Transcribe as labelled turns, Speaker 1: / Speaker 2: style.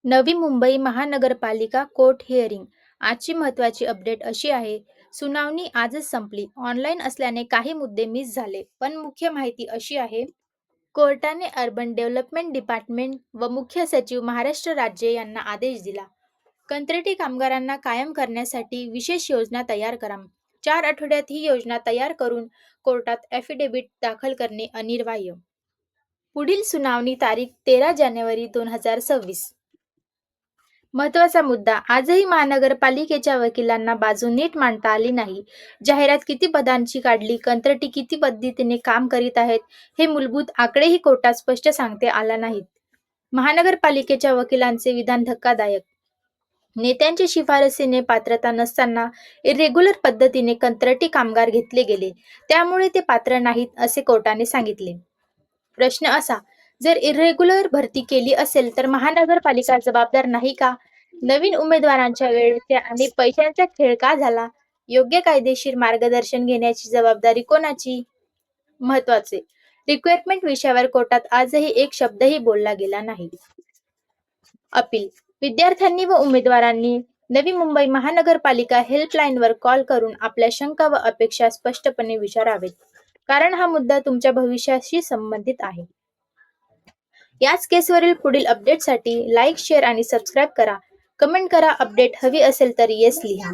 Speaker 1: नवी मुंबई महानगरपालिका court hearing. आजची महत्त्वाची अपडेट अशी आहे. सुनावणी आजच संपली. ऑनलाईन असल्याने काही मुद्दे मिस झाले, पण मुख्य माहिती अशी आहे. कोर्टाने अर्बन डेव्हलपमेंट डिपार्टमेंट व मुख्य सचिव महाराष्ट्र राज्य यांना आदेश दिला. कंत्राटी कामगारांना कायम करण्यासाठी विशेष योजना तयार करा. 4 आठवड्यात ही योजना तयार करून कोर्टात ॲफिडेव्हिट दाखल करणे अनिवार्य. पुढील सुनावणी तारीख 13 जानेवारी 2026. महत्त्वाचा मुद्दा. आजही महानगरपालिकेच्या वकिलांना बाजू नीट मांडता आली नाही. जाहिरात किती पदांची काढली, कंत्राटी किती पद्धतीने काम करीत आहेत, हे मूलभूत आकडेही कोर्टात स्पष्ट सांगता आला नाहीत. महानगरपालिकेच्या वकिलांचे विधान धक्कादायक. नेत्यांच्या शिफारसीने पात्रता नसताना इरेग्युलर पद्धतीने कंत्राटी कामगार घेतले गेले, त्यामुळे ते पात्र नाहीत असे कोर्टाने सांगितले. प्रश्न असा, जर इरेग्युलर भरती केली असेल तर महानगरपालिका जबाबदार नाही का? नवीन उमेदवारांच्या वेळेचा आणि पैशांचा खेळ का झाला? योग्य कायदेशीर मार्गदर्शन घेण्याची जबाबदारी कोणाची? महत्त्वाचे. रिक्वायरमेंट विषयावर कोर्टात आजही एक शब्दही बोलला गेला नाही. अपील. विद्यार्थ्यांनी व उमेदवारांनी नवी मुंबई महानगरपालिका हेल्पलाईनवर कॉल करून आपल्या शंका व अपेक्षा स्पष्टपणे विचारावेत, कारण हा मुद्दा तुमच्या भविष्याशी संबंधित आहे. याच केसवरील पुढील अपडेटसाठी लाईक, शेअर आणि सबस्क्राईब करा. कमेंट करा. अपडेट हवी असेल तर येस लिहा.